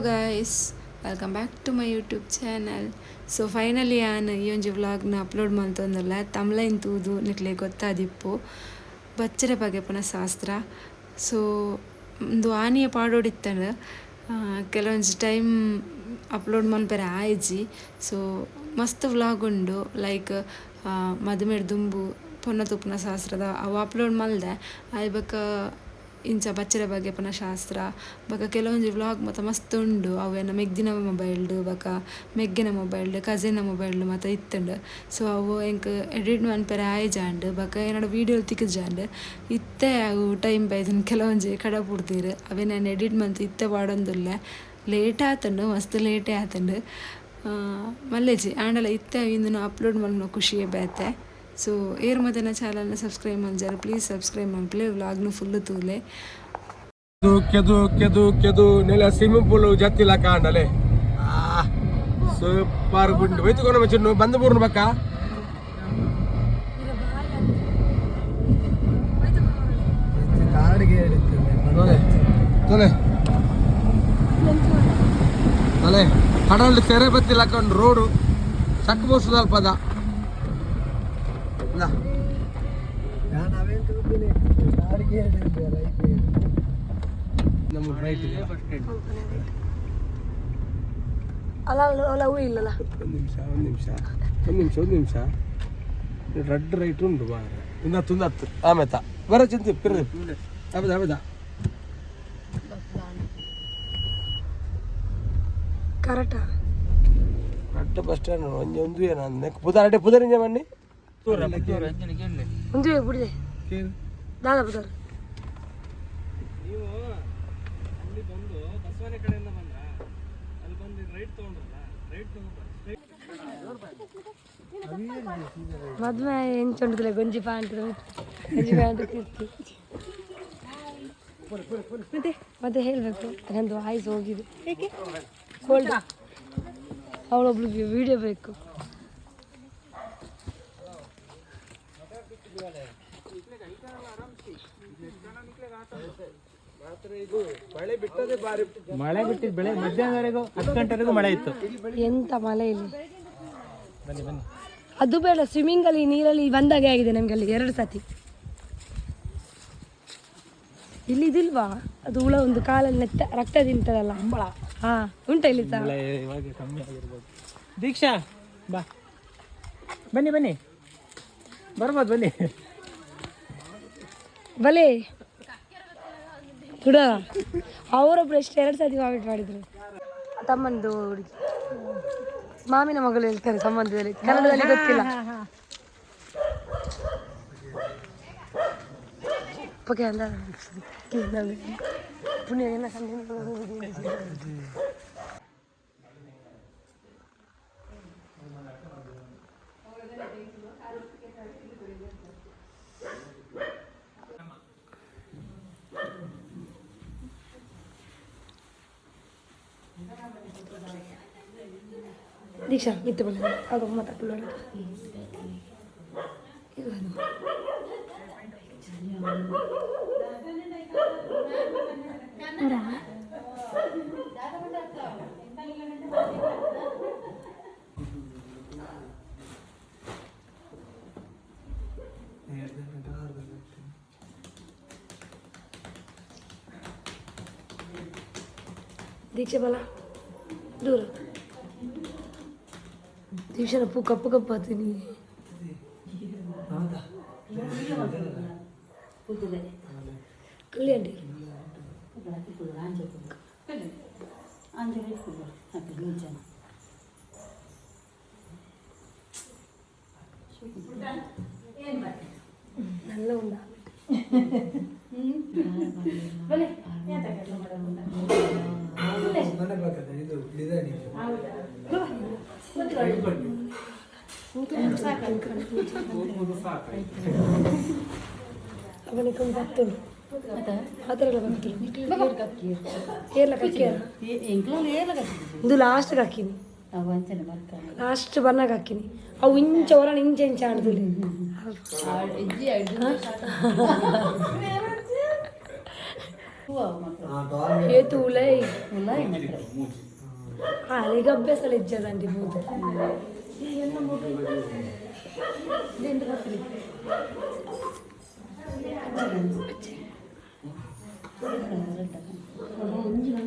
Guys, welcome back to my YouTube channel. So finally ನಾನು ಈ ಒಂದು ವ್ಲಾಗ್ನ ಅಪ್ಲೋಡ್ ಮಾಡ್ತಂದಲ್ಲ ತಮ್ಲೈನ್ ತೂದು ನಿಕ್ಲೆ ಗೊತ್ತಾದಿಪ್ಪು ಬಚ್ಚರ ಬಗ್ಗೆ ಪುನಃ ಶಾಸ್ತ್ರ. ಸೊ ಒಂದು ಆನೆಯ ಪಾಡೋಡಿತ್ತಂಡು ಕೆಲವೊಂದು ಟೈಮ್ ಅಪ್ಲೋಡ್ ಮನ್ಪೆರೆ ಆಯ್ಜಿ. ಸೊ ಮಸ್ತ್ ವ್ಲಾಗ್ ಉಂಡು, ಲೈಕ್ ಮದುಮೆಡ್ ದುಂಬು ಪೊನ್ನ ತುಪ್ಪುನ ಶಾಸ್ತ್ರದ ಅವು ಅಪ್ಲೋಡ್ ಮಲ್ದೆ ಆಯ್ ಬೊಕ ಇಂಚ ಬಚ್ಚರ ಬಗ್ಗೆ ಪುನಃ ಶಾಸ್ತ್ರ ಬೊಕ ಕೆಲವೊಂಜಿ ವ್ಲಾಗ್ ಮಾತ ಮಸ್ತ್ ಉಂಡು. ಅವೇನ ಮೆಗ್ದಿನ ಮೊಬೈಲ್ಡು ಬೊಕ ಮೆಗ್ಗಿನ ಮೊಬೈಲ್ಡು ಕಸಿನ ಮೊಬೈಲ್ಡು ಮಾತ ಇತ್ತುಂಡು. ಸೊ ಅವು ಎಂಕ್ ಎಡಿಟ್ ಮನ್ಪೆರೆ ಆಯ್ಜಾಂಡ್ ಬೊಕ ಏನಾಡ ವೀಡಿಯೋ ತಿಕ್ಕಜಾಂಡ್ ಇತ್ತೆ ಅವು ಟೈಮ್ ಬೈದನ್ ಕೆಲವೊಂಜಿ ಕಡ ಪುಡ್ದೀರು ಅವೇ ನಾನು ಎಡಿಟ್ ಮಂತ್ ಇತ್ತೆ ಪಾಡೊಂದುಲ್ಲೆ ಲೇಟ್ ಆತುಂಡು, ಮಸ್ತ್ ಲೇಟೇ ಆತುಂಡು. ಮಲ್ಲೇಜಿ ಆಂಡಲ ಇತ್ತೆ ಇಂದು ಅಪ್ಲೋಡ್ ಮಲ್ನ ಖುಷಿಯೇ ಬೇತೆ. ಸೊ ಏರ್ ಮದನ ಚಾನಲ್ನ ಸಬ್ಸ್ಕ್ರೈಬ್ ಮಂಜಾರು, ಪ್ಲೀಸ್ ಸಬ್ಸ್ಕ್ರೈಬ್ ಮನ್ಪ್ಲೆ ವ್ಲಾಗ್ನು ಫುಲ್ಲು ತೂಲೆ. ಕೆದು ಕೆದು ಕೆದು ನೆಲ ಸ್ವಿಮ್ಮಿಂಗ್ ಪೂಲ್ ಜತ್ತಿಲ್ಲ ಕಾಂಡಲೆ ಸೂಪರ್ ಗುಂಡು ಬೈತುಕೊಂಡು ಮಚ್ಚನ್ನು ಬಂದು ಬೂರ್ನು ಬಕ್ಕ ತೊಲೆ ತೊಲೆ ಕಡಲ್ ಸೆರೆ ಬತ್ತಿಲ್ಲ ಕಂಡು ರೋಡು ಸಕ್ ಬೋಸು ಸ್ವಲ್ಪದ ನಮ್ಮ ರೈಟ್ ಒಂದು ನಿಮಿಷ ರೆಡ್ ರೈಟ್ ಉಂಟು ಬಾರ ಇನ್ನತ್ತು ಆಮೇತ ಬರ ಚಿಂತೆ ಪಿರ್ದು ಹೌದಾ ಹೌದಾ ಕರೆಕ್ಟಾ ರೆಡ್ ಬಸ್ ಸ್ಟ್ಯಾಂಡ್ ಒಂದು ಏನು ನೆಕ್ ಪುದಾರಡೆ ಪುದರಿಂಜ ಬನ್ನಿ ಒಂದು ಬಿಡಿದೆ ದಾದಾ ಪುದಾರ ನೀವು ಅಲ್ಲಿ ಬಂದು ಬಸವನ ಕಡೆಯಿಂದ ಬಂದ್ರ ಅಲ್ಲಿ ಬಂದು ರೈಟ್ ತಗೊಂಡ್ರಲ್ಲ ರೈಟ್ ಮದ್ವೆ ಎಂಚುಂಟದಿಲ್ಲ ಗಂಜಿ ಪ್ಯಾಂಟ್ ಕಿರ್ತಿ ಮತ್ತೆ ಹೇಳಬೇಕು ನಂದು ವಾಯ್ಸ್ ಹೋಗಿದೆ ಕೋಲ್ಡ್ ಅವಳೊಬ್ಳಿಗೆ ವಿಡಿಯೋ ಬೇಕು. ಮಳೆ ಬಿಟ್ಟಿದ್ದು ಬೆಳೆ ಮಧ್ಯಾಹ್ನವರೆಗೂ 10 ಗಂಟೆವರೆಗೂ ಮಳೆ ಇತ್ತು. ಎಂತ ಮಳೆ ಇಲ್ಲಿ, ಅದು ಬೇಡ ಸ್ವಿಮ್ಮಿಂಗ್ ಅಲ್ಲಿ ನೀರಲ್ಲಿ ಬಂದಾಗೆ ಆಗಿದೆ ನಮ್ಗೆ ಅಲ್ಲಿ 2 ಸತಿ. ಇಲ್ಲಿ ಇದಿಲ್ವಾ ಅದು ಹುಳ ಒಂದು ಕಾಲಲ್ಲಿ ರಕ್ತ ತಿಂತದಲ್ಲ ಅಂಬಳ, ಹಾ ಉಂಟ ಇಲ್ಲಿ ಸಹ. ಇವಾಗ ಕಮ್ಮಿ ಆಗಿರ್ಬೋದು. ದೀಕ್ಷಾ ಬಾ, ಬನ್ನಿ ಬನ್ನಿ ಬರ್ಬೋದು ಬನ್ನಿ. ಬಲೆ ಹುಡ ಅವರೊಬ್ರು ಎಷ್ಟು 2 ಸತಿ ವಾಮಿಟ್ ಮಾಡಿದ್ರು. ತಮ್ಮಂದು ಹುಡುಗಿ ಮಾಮಿನ ಮಗಳು ಹೇಳ್ತಾರೆ ಸಂಬಂಧದಲ್ಲಿ, ಕನ್ನಡದಲ್ಲಿ ಗೊತ್ತಿಲ್ಲ. ಓಕೆ ಅಂದ ಪುಣ್ಯ ಎಲ್ಲ ದೀಕ್ಷಾ ಮಿತ್ತು ಬಂದ ಅದು ಮಾತಾಡ್ಕೊಳ್ಳ ದೀಕ್ಷಾ ಬಲ ದೂರ ದೀಕ್ಷಾನ ಪೂ ಕಪ್ಪು ಕಪ್ಪು ಆತೀನಿ. ಕಲ್ಲಿ ಅಂಟಿ നല്ല ഉണ്ടാ ಅವನಿಗೊಂದು ಬರ್ತುಂಡು ಆ ಥರ ಎಲ್ಲ ಬರ್ತುಂಡು ಏರ್ಲ ಕಕ್ಕಿಯಾರ ಇದು ಲಾಸ್ಟ್ಗೆ ಹಾಕಿನಿ, ಲಾಸ್ಟ್ ಬನ್ನಾಗ ಹಾಕಿನಿ. ಅವು ಇಂಚ ಹೊರ ಇಂಚ ಇಂಚ ಆಡ್ದಿಲ್ಲ. ये तू उलय आले गब्बेसले इज्जतंడి మూత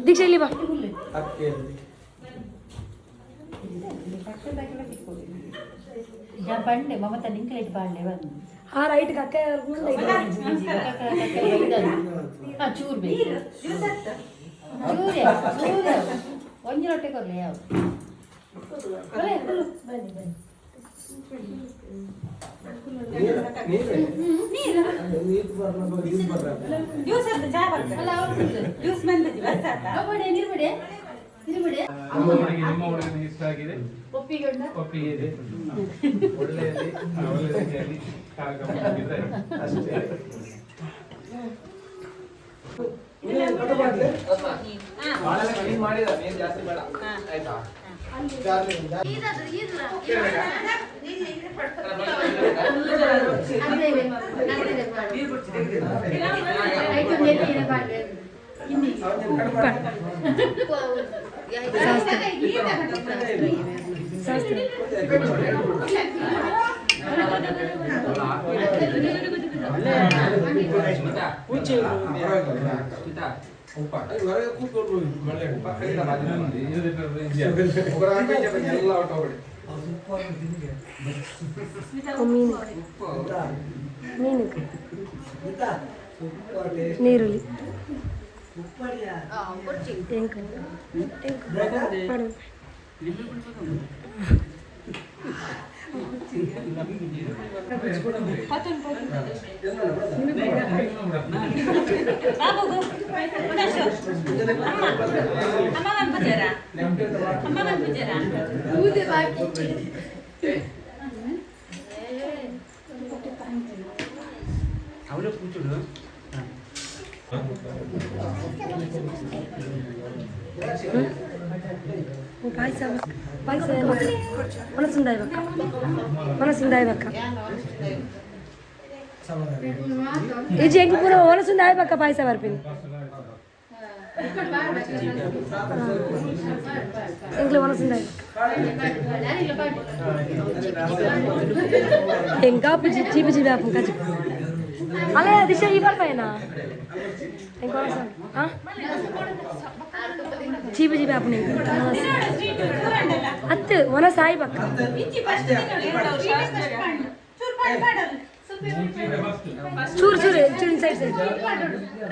దీక్షలి బా या पंडे ममता निकलेट पाडले बंद हा राईट काका ಮುಂದೆ हा चूर बे चूरे ಒಂಜಿ ರೊಟ್ಟೆ ಕೊರ್ಲೆ ಯಾವ ಬಲೆ ಬನ್ನಿ ಬನ್ನಿ ಜ್ಯೂಸ್ ಅಂತ ಚಾ ಬರ್ತಾ ಅಲ್ಲ ಅವರು ಜ್ಯೂಸ್ ಬಂದದಿ ಬರ್ತಾ ಬಡೆ ನೀರು ಬಡೆ ನಮ್ಮ ಹುಡುಗನಿಗೆ ಇಷ್ಟ ಆಗಿದೆ ಒಪ್ಪಿಗೆ ಇದೆ ಒಳ್ಳೆಯದು ಅಷ್ಟೇ ಮಾಡಿದ ನೀರು ಜಾಸ್ತಿ ಬೇಡ ಆಯ್ತಾ ಹೊರಗೆ ಕೂತ್ಕೊಂಡು ಮಳೆ ಪಕ್ಕದಿಂದ ಎಲ್ಲ ಹೊಟ್ಟೋಗ್ಬಿಡಿ ನೀರುಳ್ಳಿ ಪಾಯಸ ಪಾಯಸ ಮನಸ್ಸಿಂದಾಯಿ ಬಕ್ಕ ಮನಸ್ಸಿಂದಾಯಿ ಬಕ್ಕ ಈಜಿ ಎಂಕ್ಲು ಪೂರ ಮನಸ್ಸಿಂದಾಯಿ ಬಕ್ಕ ಪಾಯಸ ಬರ್ಪಿನಿ ಎಂಕ್ಲು ಮನಸ್ಸಿಂದಾಯಿ ಎಂಕಾಪು ಜಿಪ್ಪಿ ಜಿಪ್ಪಿ ಆಪು ಕಚ್ಚು ಅಲ್ಲ ದಿಶಾ ಈ ಬರ್ಪಾಯನಾ ಚೀಪ ಚೀಪ ಆಪು ಹತ್ತು ಒನ ಸಾಯಿ ಪಕ್ಕ ಚೂರು ಚೂರು ಚೂರು ಸೈಡ್ ಸೈಡ್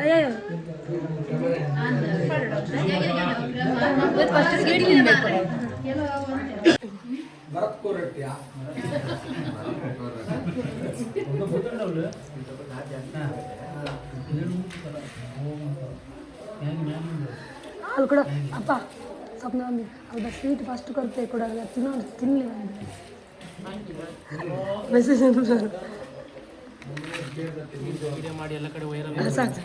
ಅಯ್ಯೋ ಫಸ್ಟ್ ಸ್ವೀಟ್ ತಿನ್ಬೇಕು ಅಲ್ಲಿ ಕೂಡ ಅಪ್ಪ ಸ್ವಪ್ನ ಅಲ್ದ ಸ್ವೀಟ್ ಫಸ್ಟ್ ಕೊಡ್ತೆ ಕೂಡ ತಿನ್ನಲಿ ಮೆಸೇಜ್ ಮಾಡಿ ಎಲ್ಲ ಕಡೆ ವೈರಲ್ ಸಾಕು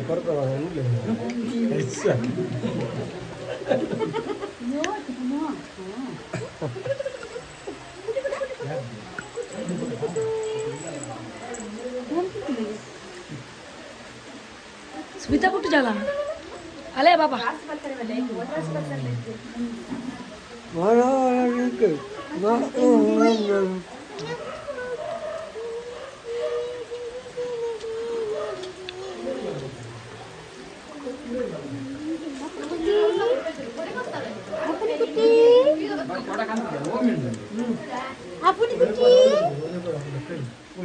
ಬರ್ತಾವ ಸ್ಮಿತಾ ಬಿಟ್ಟು ಜಾಲ ಅಲೇ ಬಾಬಾ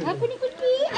Apuni kucing.